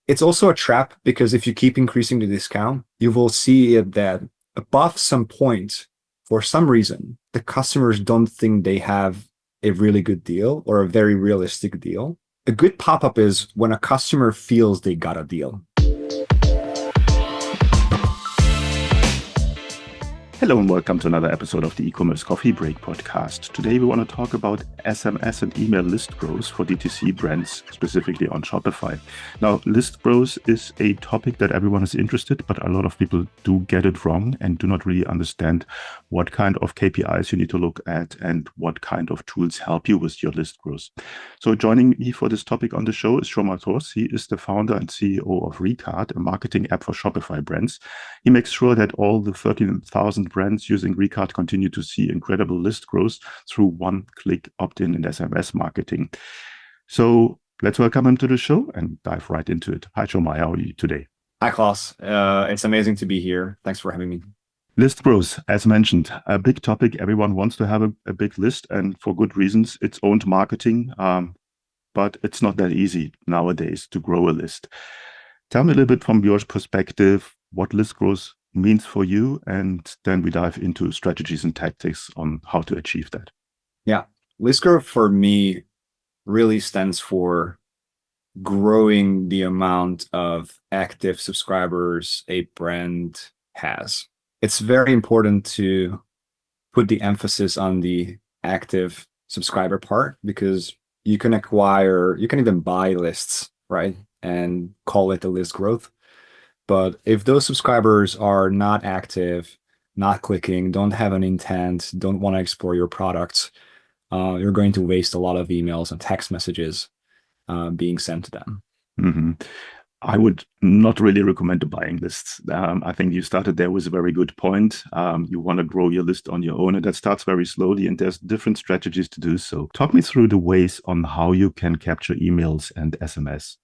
It's also a trap because if you keep increasing the discount, you will see it that above some point, for some reason, the customers don't think they have a really good deal or a very realistic deal. A good pop-up is when a customer feels they got a deal. Hello and welcome to another episode of the Ecommerce Coffee Break podcast. Today we want to talk about SMS and email list growth for DTC brands, specifically on Shopify. Now, list growth is a topic that everyone is interested, but a lot of people do get it wrong and do not really understand what kind of KPIs you need to look at and what kind of tools help you with your list growth. So joining me for this topic on the show is Soma. He is the founder and CEO of Ricard, a marketing app for Shopify brands. He makes sure that all the 13,000 brands using Ricard continue to see incredible list growth through one-click opt-in and SMS marketing. So let's welcome him to the show and dive right into it. Hi, Shoma. How are you today? Hi, Klaus. It's amazing to be here. Thanks for having me. List growth, as mentioned, a big topic. Everyone wants to have a big list, and for good reasons. It's owned marketing, but it's not that easy nowadays to grow a list. Tell me a little bit from your perspective what list growth means for you, and then we dive into strategies and tactics on how to achieve that. Yeah, list growth for me really stands for growing the amount of active subscribers a brand has. It's very important to put the emphasis on the active subscriber part because you can even buy lists, right? And call it a list growth. But if those subscribers are not active, not clicking, don't have an intent, don't want to explore your products, you're going to waste a lot of emails and text messages being sent to them. Mm-hmm. I would not really recommend buying lists. I think you started there with a very good point. You want to grow your list on your own, and that starts very slowly, and there's different strategies to do so. Talk me through the ways on how you can capture emails and SMS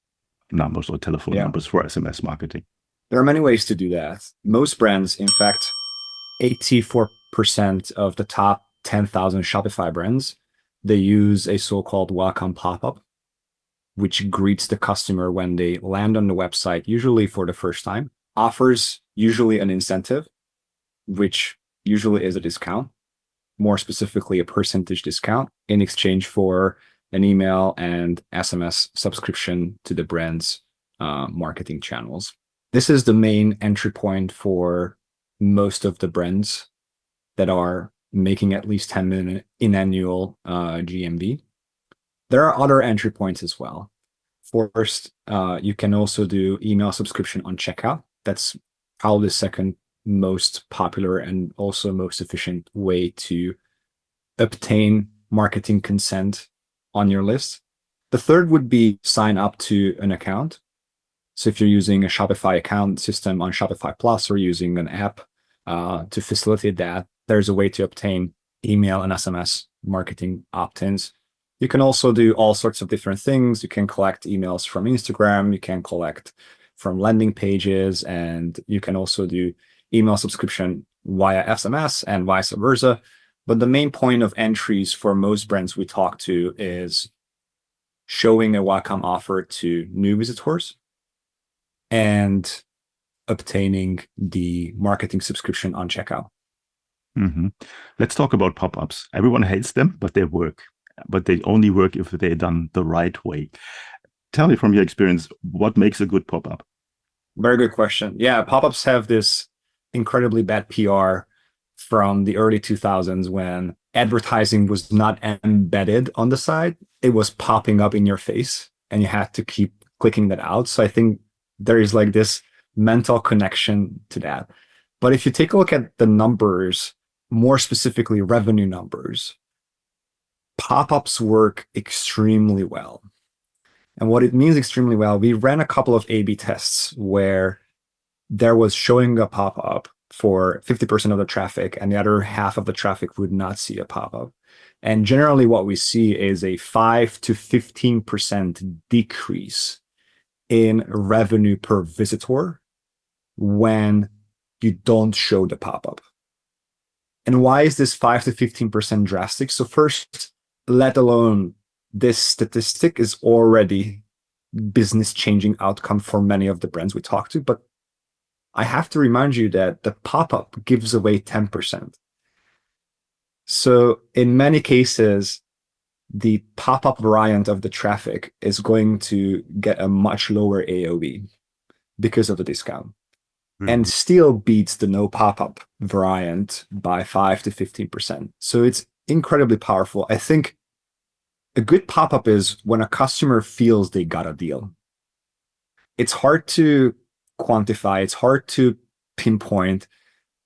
numbers or telephone numbers for SMS marketing. There are many ways to do that. Most brands, in fact, 84% of the top 10,000 Shopify brands, they use a so-called welcome pop-up, which greets the customer when they land on the website, usually for the first time, offers usually an incentive, which usually is a discount, more specifically a percentage discount in exchange for an email and SMS subscription to the brand's marketing channels. This is the main entry point for most of the brands that are making at least 10 million in annual GMV. There are other entry points as well. First, you can also do email subscription on checkout. That's probably the second most popular and also most efficient way to obtain marketing consent on your list. The third would be sign up to an account. So if you're using a Shopify account system on Shopify Plus or using an app to facilitate that, there's a way to obtain email and SMS marketing opt-ins. You can also do all sorts of different things. You can collect emails from Instagram, you can collect from landing pages, and you can also do email subscription via SMS and vice versa. But the main point of entries for most brands we talk to is showing a welcome offer to new visitors and obtaining the marketing subscription on checkout. Mm-hmm. Let's talk about pop-ups. Everyone hates them, but they work. But they only work if they're done the right way. Tell me from your experience, what makes a good pop-up? Very good question. Yeah, pop-ups have this incredibly bad PR from the early 2000s when advertising was not embedded on the side. It was popping up in your face and you had to keep clicking that out. So I think there is like this mental connection to that. But if you take a look at the numbers, more specifically revenue numbers, pop-ups work extremely well. And what it means extremely well, we ran a couple of A/B tests where there was showing a pop-up for 50% of the traffic and the other half of the traffic would not see a pop-up. And generally what we see is a 5 to 15% decrease in revenue per visitor when you don't show the pop-up. And why is this 5 to 15% drastic? So first, let alone this statistic is already business changing outcome for many of the brands we talk to. But I have to remind you that the pop-up gives away 10%. So in many cases, the pop-up variant of the traffic is going to get a much lower AOV because of the discount, and still beats the no pop-up variant by 5 to 15%. So it's incredibly powerful. I think a good pop-up is when a customer feels they got a deal. It's hard to quantify, it's hard to pinpoint.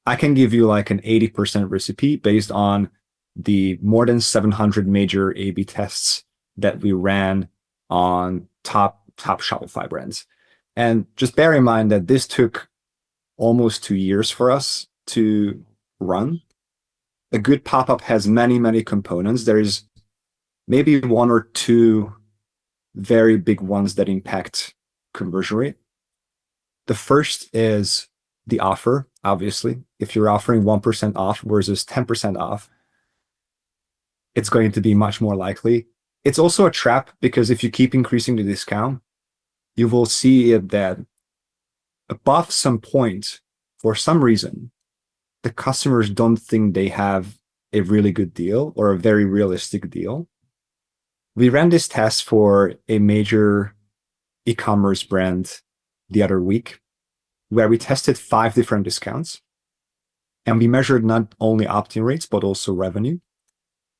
I can give you like an 80% recipe based on the more than 700 major A/B tests that we ran on top Shopify brands. And just bear in mind that this took almost 2 years for us to run. A good pop-up has many, many components. There is maybe 1 or 2 very big ones that impact conversion rate. The first is the offer, obviously. If you're offering 1% off versus 10% off, it's going to be much more likely. It's also a trap because if you keep increasing the discount, you will see that above some point, for some reason, the customers don't think they have a really good deal or a very realistic deal. We ran this test for a major e-commerce brand the other week, where we tested 5 different discounts. And we measured not only opt-in rates, but also revenue.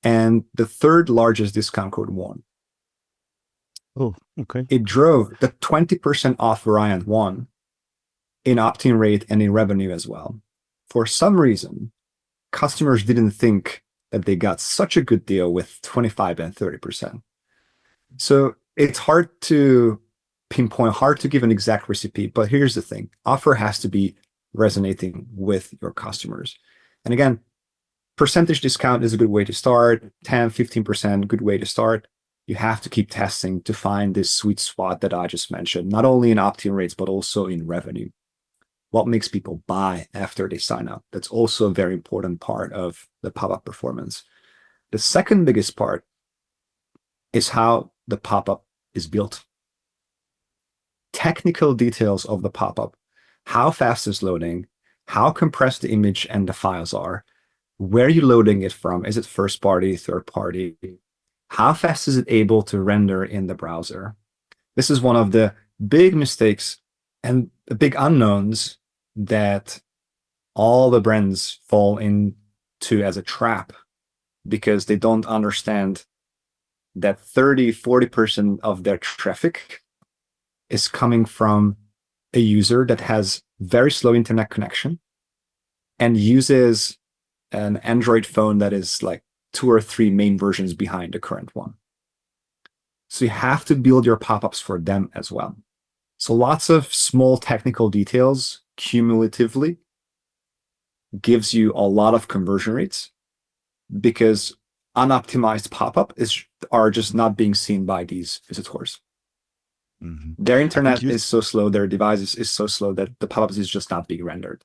And the third largest discount code won. Oh, okay. It drove the 20% off variant won in opt-in rate and in revenue as well. For some reason, customers didn't think that they got such a good deal with 25 and 30%. So it's hard to pinpoint, hard to give an exact recipe, but here's the thing. Offer has to be resonating with your customers. And again, percentage discount is a good way to start. 10, 15%, good way to start. You have to keep testing to find this sweet spot that I just mentioned, not only in opt-in rates, but also in revenue. What makes people buy after they sign up? That's also a very important part of the pop-up performance. The second biggest part is how the pop-up is built. Technical details of the pop-up, how fast it's loading, how compressed the image and the files are, where you're loading it from, is it first party, third party, how fast is it able to render in the browser? This is one of the big mistakes and the big unknowns that all the brands fall into as a trap because they don't understand that 30-40% of their traffic is coming from a user that has very slow internet connection and uses an Android phone that is like 2 or 3 main versions behind the current one. So you have to build your pop-ups for them as well. So lots of small technical details cumulatively gives you a lot of conversion rates because unoptimized pop-up are just not being seen by these visitors. Mm-hmm. Their internet is so slow, their device is so slow that the pop-ups is just not being rendered.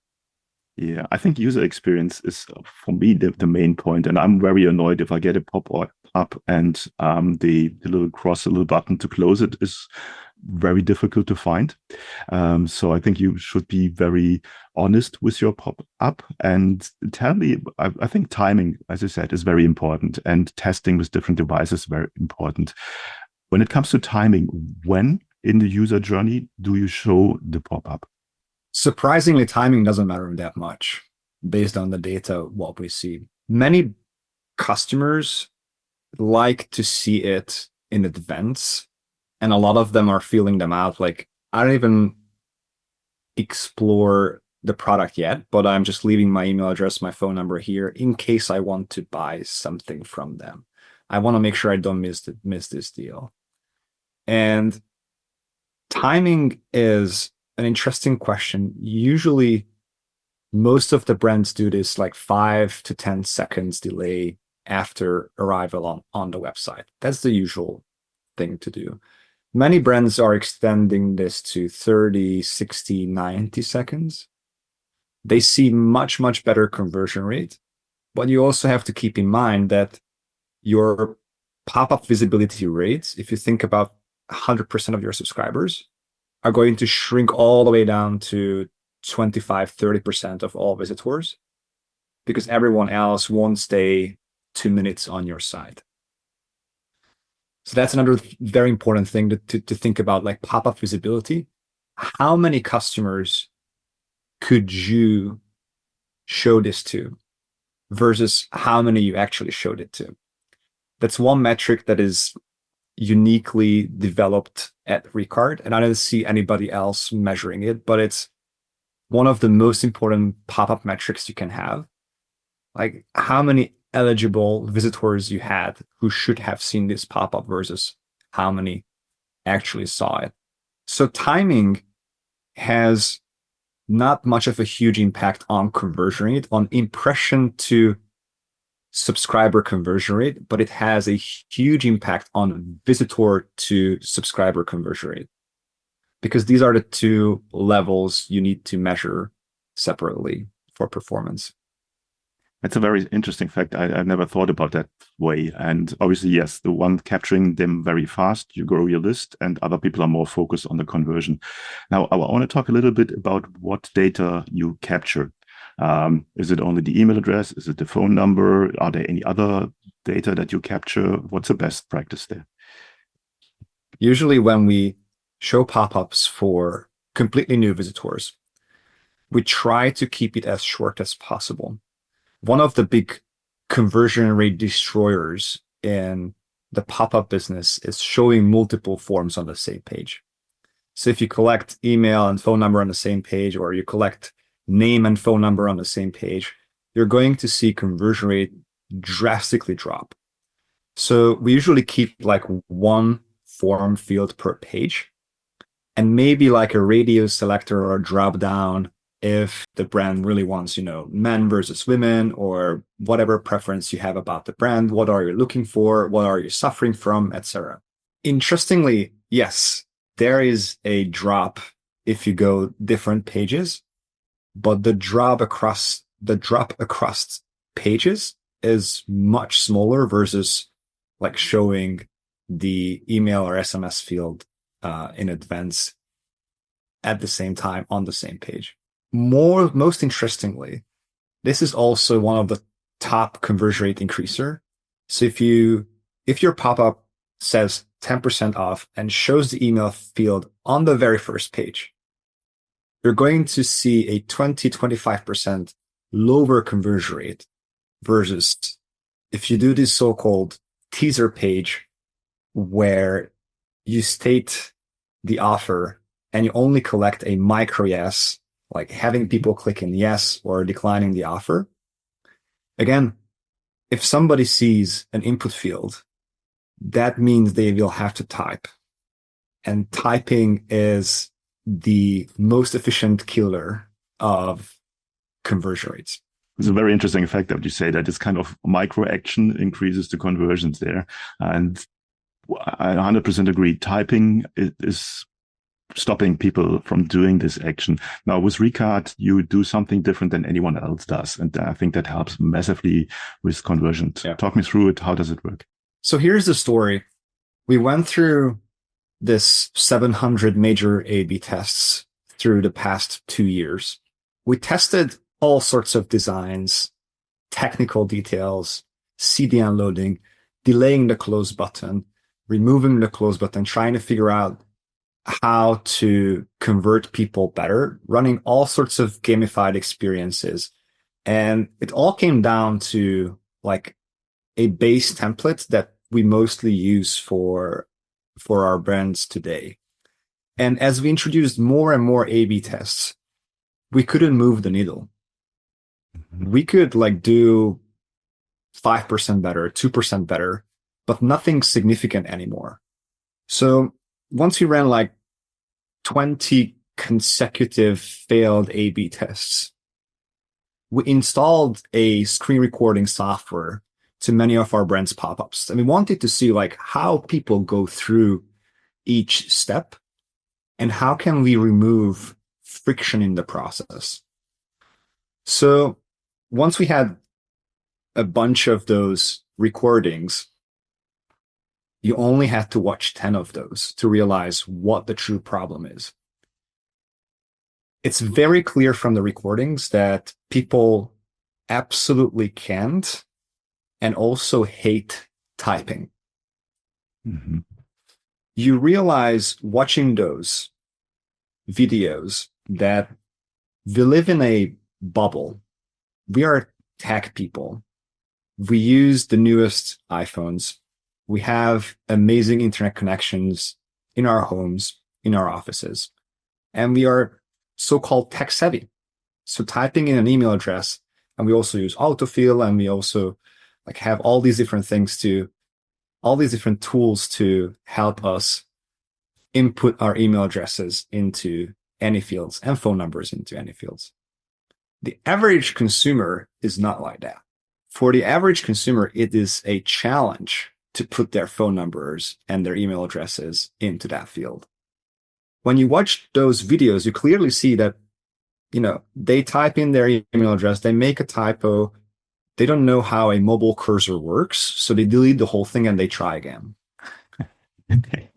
Yeah, I think user experience is, for me, the main point. And I'm very annoyed if I get a pop-up and the little cross, the little button to close it is very difficult to find. So I think you should be very honest with your pop-up and tell me, I think timing, as you said, is very important, and testing with different devices is very important. When it comes to timing, when in the user journey do you show the pop-up? Surprisingly, timing doesn't matter that much based on the data, what we see. Many customers like to see it in advance, and a lot of them are feeling them out. Like, I don't even explore the product yet, but I'm just leaving my email address, my phone number here in case I want to buy something from them. I want to make sure I don't miss this deal. And timing is an interesting question. Usually, most of the brands do this like 5 to 10 seconds delay after arrival on the website. That's the usual thing to do. Many brands are extending this to 30, 60, 90 seconds. They see much, much better conversion rate. But you also have to keep in mind that your pop-up visibility rates, if you think about 100% of your subscribers are going to shrink all the way down to 25, 30% of all visitors, because everyone else won't stay 2 minutes on your site. So that's another very important thing to think about, like pop-up visibility. How many customers could you show this to versus how many you actually showed it to? That's one metric that is uniquely developed at Ricard, and I don't see anybody else measuring it, but it's one of the most important pop-up metrics you can have. Like how many eligible visitors you had who should have seen this pop-up versus how many actually saw it. So timing has not much of a huge impact on conversion rate, on impression to subscriber conversion rate, but it has a huge impact on visitor to subscriber conversion rate, because these are the two levels you need to measure separately for performance. That's a very interesting fact. I never thought about that way. And obviously, yes, the one capturing them very fast, you grow your list, and other people are more focused on the conversion. Now, I want to talk a little bit about what data you capture. Is it only the email address? Is it the phone number? Are there any other data that you capture? What's the best practice there? Usually when we show pop-ups for completely new visitors, we try to keep it as short as possible. One of the big conversion rate destroyers in the pop-up business is showing multiple forms on the same page. So if you collect email and phone number on the same page, or you collect name and phone number on the same page, you're going to see conversion rate drastically drop. So we usually keep like one form field per page, and maybe like a radius selector or a drop down if the brand really wants, men versus women, or whatever preference you have about the brand. What are you looking for? What are you suffering from, etc. Interestingly, yes, there is a drop if you go different pages, but the drop across pages is much smaller versus like showing the email or SMS field in advance at the same time on the same page. Most interestingly, this is also one of the top conversion rate increaser. So if your pop-up says 10% off and shows the email field on the very first page, you're going to see a 20-25% lower conversion rate versus if you do this so-called teaser page where you state the offer and you only collect a micro yes, like having people click in yes or declining the offer. Again, if somebody sees an input field, that means they will have to type. And typing is the most efficient killer of conversion rates. It's a very interesting fact that you say that this kind of micro action increases the conversions there. And I 100% agree. Typing is stopping people from doing this action. Now with Ricard, you do something different than anyone else does. And I think that helps massively with conversions. Yeah. Talk me through it. How does it work? So here's the story. We went through this 700 major A/B tests through the past 2 years. We tested all sorts of designs, technical details, CDN loading, delaying the close button, removing the close button, trying to figure out how to convert people better, running all sorts of gamified experiences. And it all came down to like a base template that we mostly use for our brands today. And as we introduced more and more A/B tests, we couldn't move the needle. We could like do 5% better, 2% better, but nothing significant anymore. So once we ran like 20 consecutive failed A/B tests, we installed a screen recording software to many of our brands' pop-ups. And we wanted to see like how people go through each step and how can we remove friction in the process. So once we had a bunch of those recordings, You only had to watch 10 of those to realize what the true problem is. It's very clear from the recordings that people absolutely can't and also hate typing. Mm-hmm. You realize watching those videos that we live in a bubble. We are tech people. We use the newest iPhones. We have amazing internet connections in our homes, in our offices, and we are so-called tech savvy. So typing in an email address, and we also use autofill, and we also have all these different tools to help us input our email addresses into any fields and phone numbers into any fields. The average consumer is not like that. For the average consumer, it is a challenge to put their phone numbers and their email addresses into that field. When you watch those videos, you clearly see that, they type in their email address, they make a typo, they don't know how a mobile cursor works, so they delete the whole thing and they try again. Okay.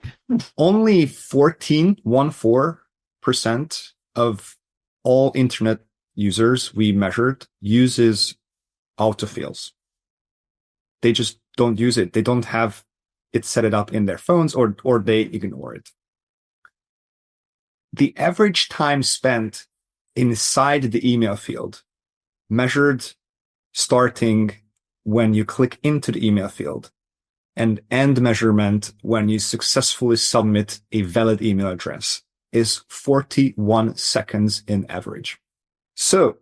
Only 14% of all internet users we measured uses autofills. They just don't use it. They don't have it set it up in their phones, or they ignore it. The average time spent inside the email field, measured starting when you click into the email field, and end measurement when you successfully submit a valid email address, is 41 seconds in average. So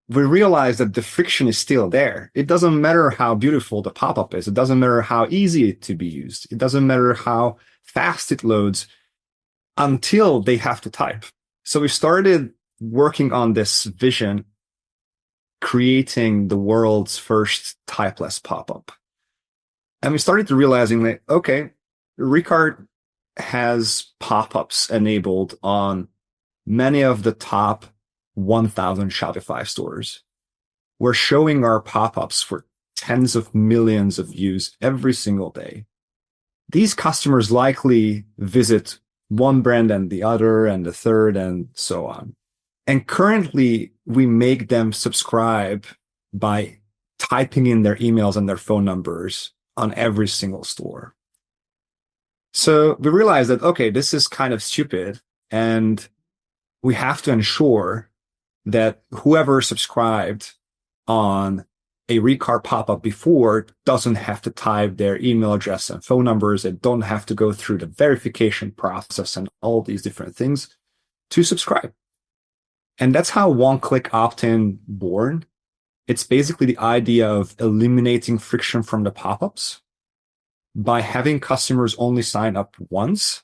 we realize that the friction is still there. It doesn't matter how beautiful the pop-up is. It doesn't matter how easy it to be used. It doesn't matter how fast it loads until they have to type. So we started working on this vision, creating the world's first typeless pop-up. And we started to realizing that, okay, Ricard has pop-ups enabled on many of the top 1,000 Shopify stores. We're showing our pop-ups for tens of millions of views every single day. These customers likely visit one brand and the other and the third and so on. And currently, we make them subscribe by typing in their emails and their phone numbers on every single store. So we realized that, okay, this is kind of stupid, and we have to ensure that whoever subscribed on a Ricard pop-up before doesn't have to type their email address and phone numbers. They don't have to go through the verification process and all these different things to subscribe. And that's how one-click opt-in born. It's basically the idea of eliminating friction from the pop-ups. By having customers only sign up once,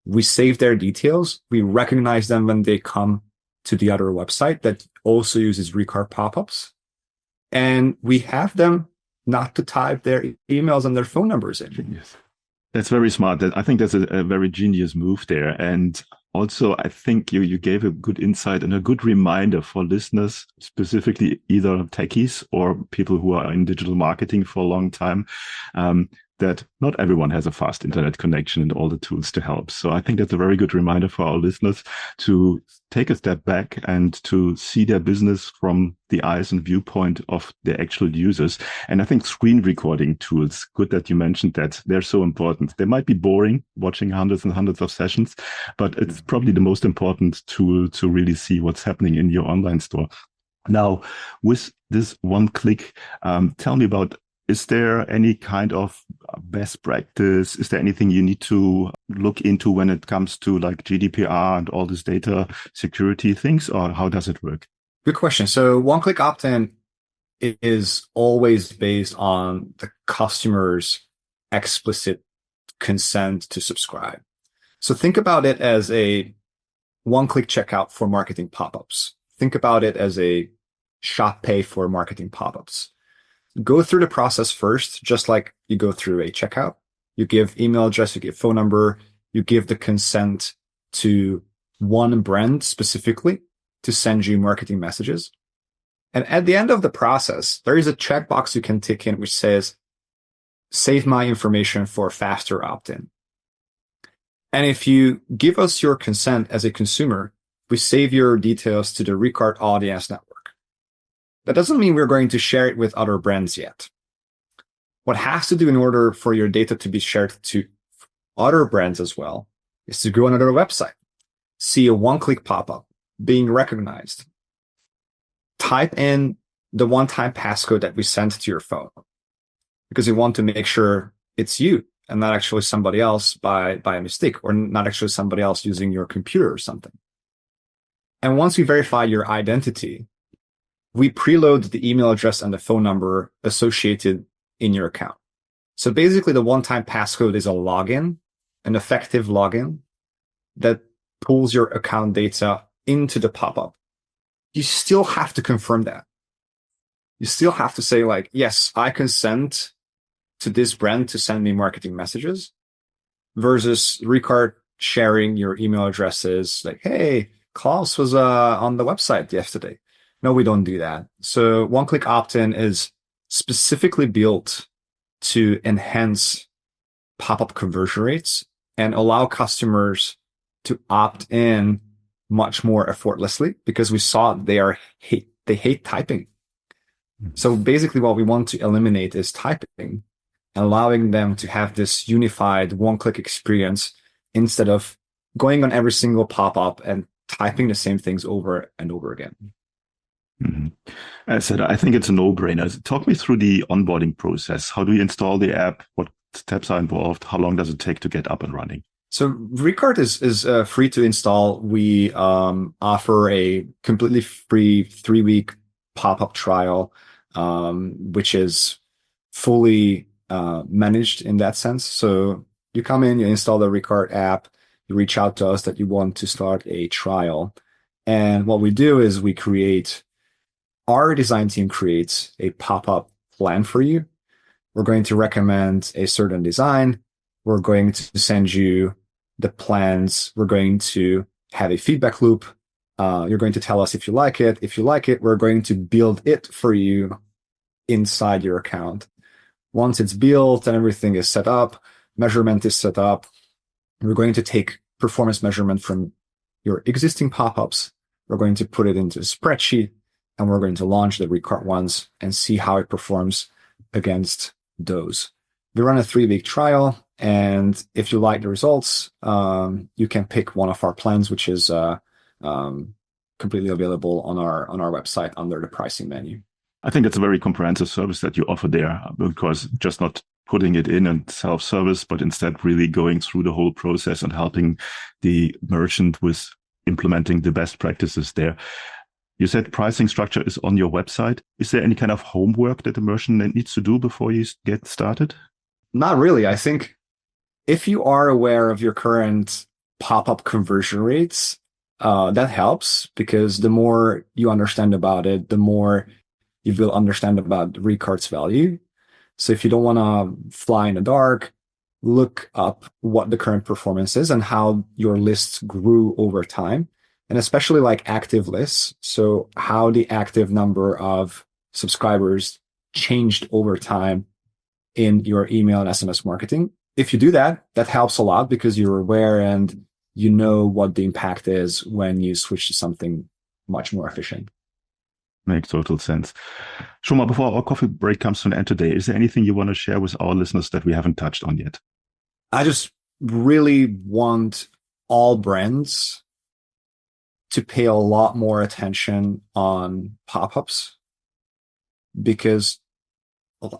we save their details. We recognize them when they come to the other website that also uses Ricard pop-ups. And we have them not to type their emails and their phone numbers in. Yes. That's very smart. I think that's a very genius move there. And also, I think you gave a good insight and a good reminder for listeners, specifically either techies or people who are in digital marketing for a long time, that not everyone has a fast internet connection and all the tools to help. So I think that's a very good reminder for our listeners to take a step back and to see their business from the eyes and viewpoint of the actual users. And I think screen recording tools, good that you mentioned that, they're so important. They might be boring watching hundreds and hundreds of sessions, but it's probably the most important tool to really see what's happening in your online store. Now, with this one click, tell me about, is there any kind of best practice? Is there anything you need to look into when it comes to like GDPR and all these data security things, or how does it work? Good question. So one-click opt-in is always based on the customer's explicit consent to subscribe. So think about it as a one-click checkout for marketing pop-ups. Think about it as a shop pay for marketing pop-ups. Go through the process first, just like you go through a checkout. You give email address, you give phone number, you give the consent to one brand specifically to send you marketing messages. And at the end of the process, there is a checkbox you can tick in which says, save my information for faster opt-in. And if you give us your consent as a consumer, we save your details to the Ricard audience network. That doesn't mean we're going to share it with other brands yet. What has to do in order for your data to be shared to other brands as well is to go on another website, see a one-click pop-up being recognized, type in the one-time passcode that we sent to your phone, because we want to make sure it's you and not actually somebody else by a mistake, or not actually somebody else using your computer or something. And once we verify your identity, we preload the email address and the phone number associated in your account. So basically, the one-time passcode is a login, an effective login that pulls your account data into the pop-up. You still have to confirm that. You still have to say, like, yes, I consent to this brand to send me marketing messages, versus Ricard sharing your email addresses like, hey, Klaus was on the website yesterday. No, we don't do that. So one-click opt-in is specifically built to enhance pop-up conversion rates and allow customers to opt in much more effortlessly, because we saw they hate typing. So basically what we want to eliminate is typing, allowing them to have this unified one-click experience instead of going on every single pop-up and typing the same things over and over again. Mm-hmm. I said, I think it's a no-brainer. Talk me through the onboarding process. How do you install the app? What steps are involved? How long does it take to get up and running? So Ricard is free to install. We offer a completely free 3-week pop-up trial, which is fully managed in that sense. So you come in, you install the Ricard app, you reach out to us that you want to start a trial. And what we do is our design team creates a pop-up plan for you. We're going to recommend a certain design. We're going to send you the plans. We're going to have a feedback loop. You're going to tell us if you like it. If you like it, we're going to build it for you inside your account. Once it's built and everything is set up, measurement is set up, we're going to take performance measurement from your existing pop-ups. We're going to put it into a spreadsheet, and we're going to launch the Ricard ones and see how it performs against those. We run a 3-week trial, and if you like the results, you can pick one of our plans, which is completely available on our website under the pricing menu. I think it's a very comprehensive service that you offer there, because just not putting it in and self-service, but instead really going through the whole process and helping the merchant with implementing the best practices there. You said pricing structure is on your website. Is there any kind of homework that the merchant needs to do before you get started? Not really. I think if you are aware of your current pop-up conversion rates, that helps, because the more you understand about it, the more you will understand about Ricard's value. So if you don't want to fly in the dark, look up what the current performance is and how your lists grew over time, and especially like active lists. So how the active number of subscribers changed over time in your email and SMS marketing. If you do that, that helps a lot, because you're aware and you know what the impact is when you switch to something much more efficient. Makes total sense. Soma, before our coffee break comes to an end today, is there anything you want to share with our listeners that we haven't touched on yet? I just really want all brands to pay a lot more attention on pop-ups, because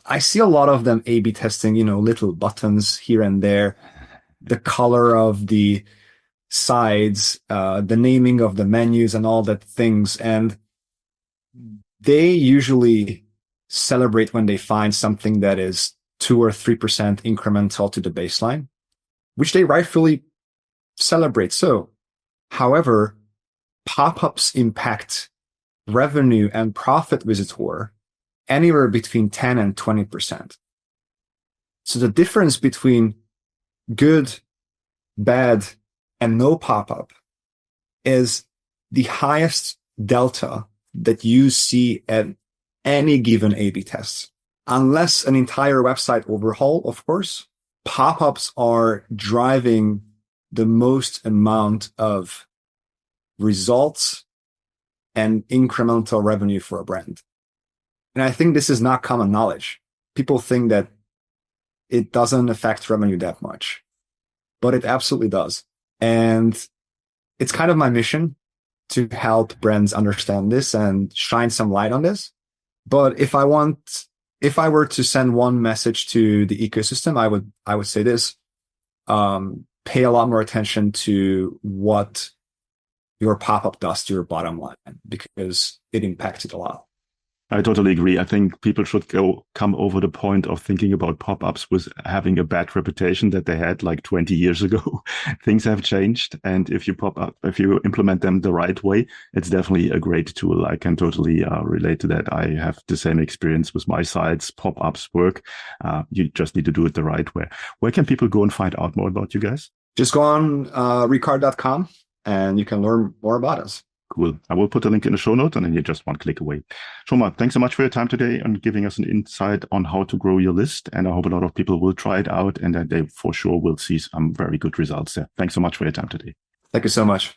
I see a lot of them A/B testing, little buttons here and there, the color of the sides, the naming of the menus and all that things. And they usually celebrate when they find something that is 2 or 3% incremental to the baseline, which they rightfully celebrate. So, however, pop-ups impact revenue and profit visitor anywhere between 10 and 20%. So the difference between good, bad, and no pop-up is the highest delta that you see at any given A/B test. unless an entire website overhaul, of course, pop-ups are driving the most amount of results and incremental revenue for a brand. And I think this is not common knowledge. People think that it doesn't affect revenue that much, but it absolutely does. And it's kind of my mission to help brands understand this and shine some light on this. But if I were to send one message to the ecosystem, I would say this: pay a lot more attention to what your pop-up does to your bottom line, because it impacts it a lot. I totally agree. I think people should come over the point of thinking about pop-ups with having a bad reputation that they had like 20 years ago. Things have changed. And if you implement them the right way, it's definitely a great tool. I can totally relate to that. I have the same experience with my sites. Pop-ups work. You just need to do it the right way. Where can people go and find out more about you guys? Just go on Ricard.com and you can learn more about us. Cool. I will put a link in the show notes and then you're just one click away. Soma, thanks so much for your time today and giving us an insight on how to grow your list. And I hope a lot of people will try it out and that they for sure will see some very good results there. Thanks so much for your time today. Thank you so much.